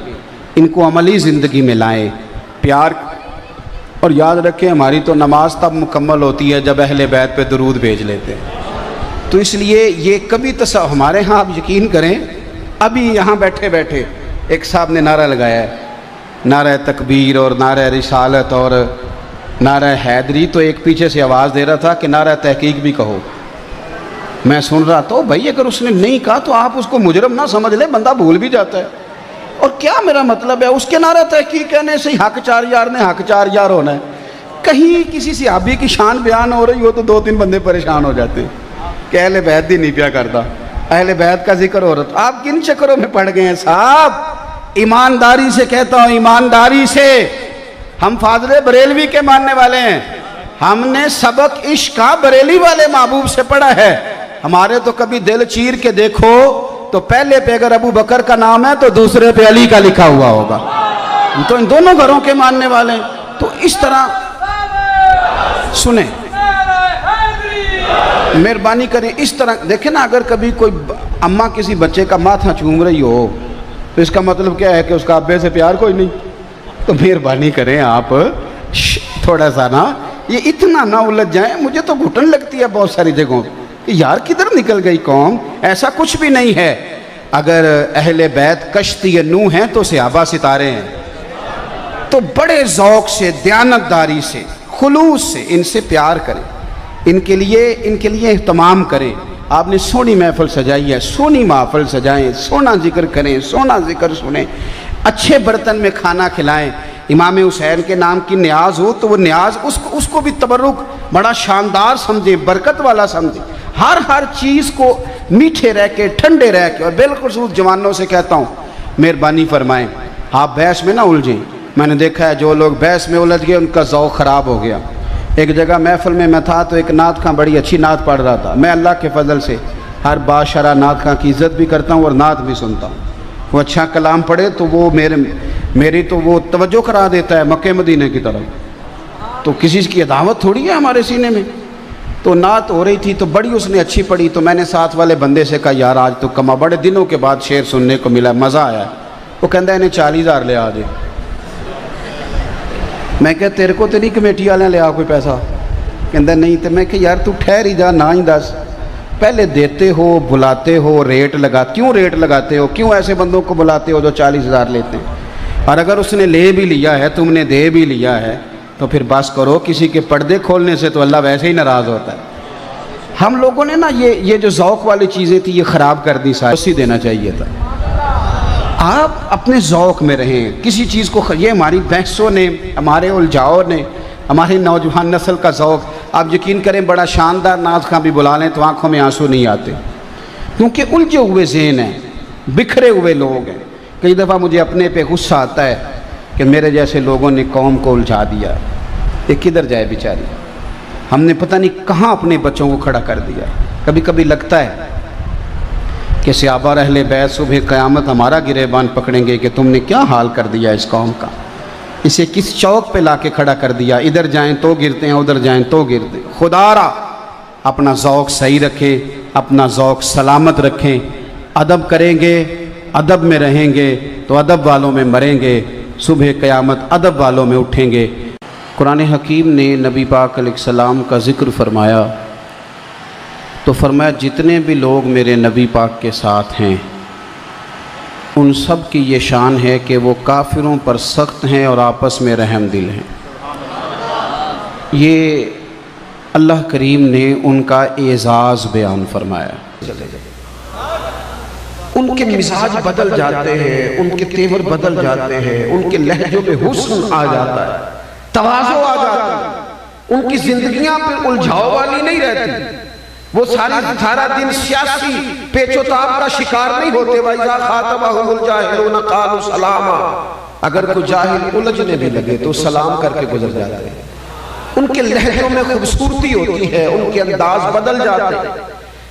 ان کو عملی زندگی میں لائیں، پیار۔ اور یاد رکھیں ہماری تو نماز تب مکمل ہوتی ہے جب اہل بیت پہ درود بھیج لیتے ہیں، تو اس لیے یہ کبھی ہمارے ہاں آپ یقین کریں، ابھی یہاں بیٹھے بیٹھے ایک صاحب نے نعرہ لگایا ہے، نعرہ تکبیر اور نعرہ رسالت اور نعرہ حیدری، تو ایک پیچھے سے آواز دے رہا تھا کہ نعرہ تحقیق بھی کہو۔ میں سن رہا تھا بھائی اگر اس نے نہیں کہا تو آپ اس کو مجرم نہ سمجھ لیں، بندہ بھول بھی جاتا ہے، اور کیا میرا مطلب ہے اس کے نعرہ تحقیق کہنے سے حق 4 یار نے حق 4 یار ہونا ہے۔ کہیں کسی صحابی کی شان بیان ہو رہی ہو تو 2-3 بندے پریشان ہو جاتے ہیں کہ اہل بیت بھی نہیں پیا کرتا، اہل بیت کا ذکر ہو رہا تھا۔ آپ کن چکروں میں پڑ گئے ہیں صاحب؟ ایمانداری سے کہتا ہوں، ایمانداری سے، ہم فاضل بریلوی کے ماننے والے ہیں، ہم نے سبق عشق کا بریلی والے محبوب سے پڑھا ہے، ہمارے تو کبھی دل چیر کے دیکھو تو پہلے پہ اگر ابو بکر کا نام ہے تو دوسرے پہ علی کا لکھا ہوا ہوگا، ہم تو ان دونوں گھروں کے ماننے والے ہیں۔ تو اس طرح سنیں، مہربانی کریں، اس طرح دیکھیں نا، اگر کبھی کوئی اماں کسی بچے کا ماتھا چوم رہی ہو تو اس کا مطلب کیا ہے کہ اس کا ابے سے پیار کوئی نہیں، تو مہربانی کریں آپ تھوڑا سا نا، یہ اتنا نہ الجھ جائیں، مجھے تو گھٹن لگتی ہے بہت ساری جگہوں، کہ یار کدھر نکل گئی قوم، ایسا کچھ بھی نہیں ہے۔ اگر اہل بیت کشتی نوح ہیں تو صحابہ ستارے ہیں۔ تو بڑے ذوق سے، دیانتداری سے، خلوص سے ان سے پیار کریں، ان کے لیے اہتمام کریں۔ آپ نے سونی محفل سجائی ہے، سونی محفل سجائیں، سونا ذکر کریں، سونا ذکر سنیں، اچھے برتن میں کھانا کھلائیں۔ امام حسین کے نام کی نیاز ہو تو وہ نیاز اس کو بھی تبرک بڑا شاندار سمجھیں، برکت والا سمجھیں۔ ہر چیز کو میٹھے رہ کے، ٹھنڈے رہ کے، اور بالخصوص جوانوں سے کہتا ہوں مہربانی فرمائیں، آپ بحث میں نہ الجھیں۔ میں نے دیکھا ہے جو لوگ بحث میں الجھ گئے ان کا ذوق خراب ہو گیا۔ ایک جگہ محفل میں تھا تو ایک نعت خواں بڑی اچھی نعت پڑھ رہا تھا۔ میں اللہ کے فضل سے ہر باشرہ نعت خواں کی عزت بھی کرتا ہوں اور نعت بھی سنتا ہوں۔ وہ اچھا کلام پڑھے تو وہ میری تو وہ توجہ کرا دیتا ہے مکہ مدینے کی طرف۔ تو کسی کی دعوت تھوڑی ہے ہمارے سینے میں۔ تو نعت ہو رہی تھی تو بڑی اس نے اچھی پڑھی، تو میں نے ساتھ والے بندے سے کہا یار آج تو کما، بڑے دنوں کے بعد شعر سننے کو ملا، مزہ آیا۔ وہ کہتا ہے انہیں 40,000 لے آ دے۔ میں کہا تیرے کو تیری کمیٹی والے لے آ کوئی پیسہ؟ کہتا نہیں۔ تو میں کہ یار تو ٹھہر ہی جا، نہ ہی دس، پہلے دیتے ہو، بلاتے ہو، ریٹ کیوں ریٹ لگاتے ہو؟ کیوں ایسے بندوں کو بلاتے ہو جو 40,000 لیتے ہیں؟ اور اگر اس نے لے بھی لیا ہے، تم نے دے بھی لیا ہے، تو پھر بس کرو۔ کسی کے پردے کھولنے سے تو اللہ ویسے ہی ناراض ہوتا ہے۔ ہم لوگوں نے نا یہ جو ذوق والی چیزیں تھی یہ خراب کر دی، ساری دینا چاہیے تھا۔ آپ اپنے ذوق میں رہیں، کسی چیز کو یہ ہماری بحثوں نے، ہمارے الجھاؤ نے، ہماری نوجوان نسل کا ذوق، آپ یقین کریں بڑا شاندار نعت خواں بھی بلا لیں تو آنکھوں میں آنسو نہیں آتے، کیونکہ الجھے ہوئے ذہن ہیں، بکھرے ہوئے لوگ ہیں۔ کئی دفعہ مجھے اپنے پہ غصہ آتا ہے کہ میرے جیسے لوگوں نے قوم کو الجھا دیا، یہ کدھر جائے بیچاری؟ ہم نے پتہ نہیں کہاں اپنے بچوں کو کھڑا کر دیا۔ کبھی کبھی لگتا ہے کہ صحابہ اور اہل بیت صبح قیامت ہمارا گریبان پکڑیں گے کہ تم نے کیا حال کر دیا اس قوم کا، اسے کس چوک پہ لا کے کھڑا کر دیا، ادھر جائیں تو گرتے ہیں، ادھر جائیں تو گرتے ہیں۔ خدا را اپنا ذوق صحیح رکھیں، اپنا ذوق سلامت رکھیں، ادب کریں گے، ادب میں رہیں گے تو ادب والوں میں مریں گے، صبح قیامت ادب والوں میں اٹھیں گے۔ قرآن حکیم نے نبی پاک علیہ السلام کا ذکر فرمایا تو فرمایا جتنے بھی لوگ میرے نبی پاک کے ساتھ ہیں ان سب کی یہ شان ہے کہ وہ کافروں پر سخت ہیں اور آپس میں رحم دل ہیں۔ یہ اللہ کریم نے ان کا اعزاز بیان فرمایا۔ ان کے مزاج بدل جاتے ہیں، ان کے تیور بدل جاتے ہیں، ان کے لہجوں میں حسن آ جاتا ہے، تواضع آ جاتا ہے، ان کی زندگیاں پھر الجھاؤ والی نہیں رہتی، وہ سارا دن سیاسی پیچ و تاب کا شکار نہیں ہوتے۔ وَإِذَا خَاطَبَهُمُ الْجَاهِلُونَ قَالُوا سَلَامًا، اگر کوئی جاہل الجھنے بھی لگے تو سلام کر کے گزر جاتے ہیں۔ ان کے لہجوں میں خوبصورتی ہوتی ہے، ان کے انداز بدل جاتے ہیں،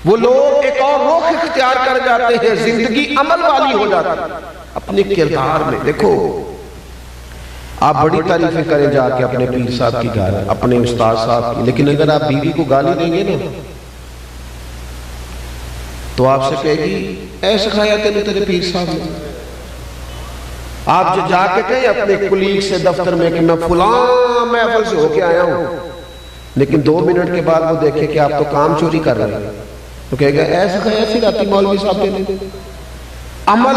وہ لوگ ایک اور رخ اختیار کر جاتے ہیں، زندگی عمل والی ہو جاتی ہے اپنے کردار میں۔ دیکھو آپ بڑی تعریفیں کریں جا کے اپنے پیر صاحب کی گالی، اپنے استاد صاحب کی، لیکن اگر آپ بیوی کو گالی دیں گے نا تو آپ سے کہے گی اے سکھایا تینے تیرے پیر صاحب نے۔ آپ جو جا کے کہیں اپنے کلیگ سے دفتر میں کہ میں فلاں محفل سے ہو کے آیا ہوں، لیکن 2 منٹ کے بعد وہ دیکھے کہ آپ تو کام چوری کر رہے ہیں، تو کہے گا ایسے کہے سراتی مولوی صاحب نے۔ عمل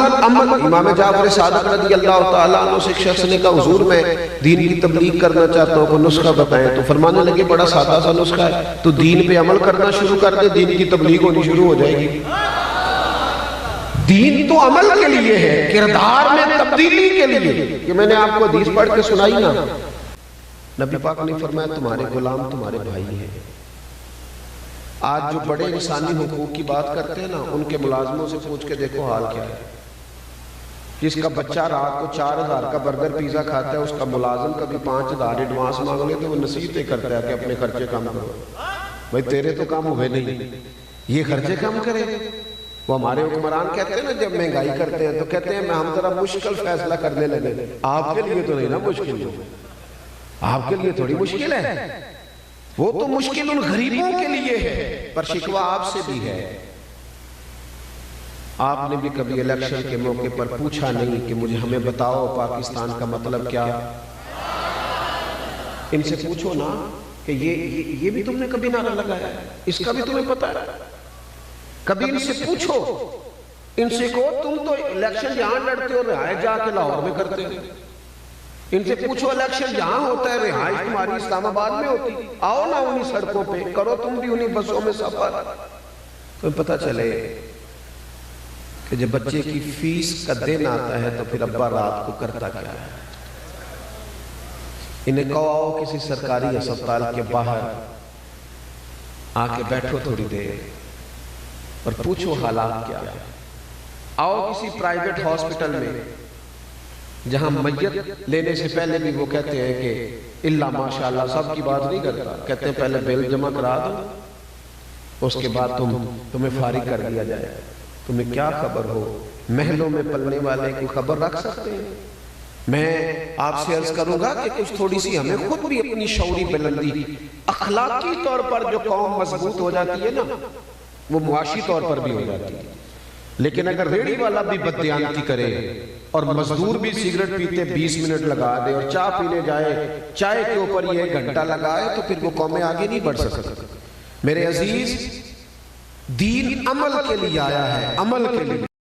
امام جعفر صادق رضی اللہ تعالیٰ عنہ سے ایک شخص نے کہا حضور میں دین کی تبلیغ کرنا چاہتا ہوں، کوئی نسخہ بتائیں، تو فرمانے لگے بڑا سادہ سا نسخہ ہے، تو دین پہ عمل کرنا شروع کر دے، دین کی تبلیغ ہونی شروع ہو جائے گی۔ دین تو عمل کے لیے ہے، کردار میں تبدیلی کے لیے۔ کہ میں نے آپ کو حدیث پڑھ کے سنائی نا، نبی پاک نے فرمایا تمہارے غلام تمہارے بھائی ہیں۔ آج جو بڑے انسانی حقوق کی بات کرتے ہیں نا، ان کے ملازموں سے پوچھ کے دیکھو حال کیا ہے۔ جس کا بچہ رات کو 4,000 کا برگر پیزا کھاتا ہے، اس کا ملازم کبھی 5,000 ایڈوانس مانگ لے تو وہ نصیحتیں کرتا ہے کہ اپنے خرچے کم کرو۔ بھائی تیرے تو کام ہوئے نہیں، یہ خرچے کم کرے۔ وہ ہمارے حکمران کہتے ہیں نا جب مہنگائی کرتے ہیں تو کہتے ہیں ہم ذرا مشکل فیصلہ کرنے لگے۔ آپ کے لیے تو نہیں نا مشکل، آپ کے لیے تھوڑی مشکل ہے، وہ تو مشکل ان غریبوں کے لیے ہے، پر شکوہ آپ سے بھی ہے۔ آپ نے بھی کبھی الیکشن کے موقع پر پوچھا نہیں کہ مجھے ہمیں بتاؤ پاکستان کا مطلب کیا؟ ان سے پوچھو نا کہ یہ بھی تم نے کبھی نعرہ لگایا ہے، اس کا بھی تمہیں پتہ ہے؟ کبھی ان سے پوچھو، ان سے کہو تم تو الیکشن جہاں لڑتے ہو رہائش جا کے لاہور میں کرتے ہو، ان سے پوچھو الیکشن جہاں ہوتا ہے رہائش تمہاری اسلام آباد میں ہوتی، آؤ نہ انہی سڑکوں پہ، کرو تم بھی انہی بسوں میں سفر، تو پتہ چلے کہ جب بچے کی فیس کا دن آتا ہے تو پھر ابا رات کو کرتا کیا ہے۔ انہیں کہو آؤ کسی سرکاری اسپتال کے باہر آ کے بیٹھو تھوڑی دیر اور پوچھو حالات کیا ہے، آؤ کسی پرائیویٹ ہاسپٹل میں جہاں میت لینے سے پہلے بھی وہ کہتے ہیں کہ اللہ ماشاءاللہ سب کی بات نہیں کرتا، کہتے ہیں پہلے بل جمع کرا دو اس کے بعد تمہیں فارغ کر دیا جائے۔ تمہیں کیا خبر ہو، محلوں میں پلنے والے کو خبر رکھ سکتے ہیں؟ میں آپ سے عرض کروں گا کہ کچھ تھوڑی سی ہمیں خود بھی اپنی شعوری بلندی، اخلاقی طور پر جو قوم مضبوط ہو جاتی ہے نا وہ معاشی طور پر بھی ہو جاتی ہے، لیکن اگر ریڑھی والا بھی بددیانتی کرے اور مزدور بھی سگریٹ پیتے 20 منٹ لگا دے اور چائے پینے جائے چائے کے اوپر یہ 1 گھنٹہ لگائے تو پھر وہ قومیں آگے نہیں بڑھ سکتی۔ میرے عزیز، دین عمل کے لیے آیا ہے، عمل کے لیے۔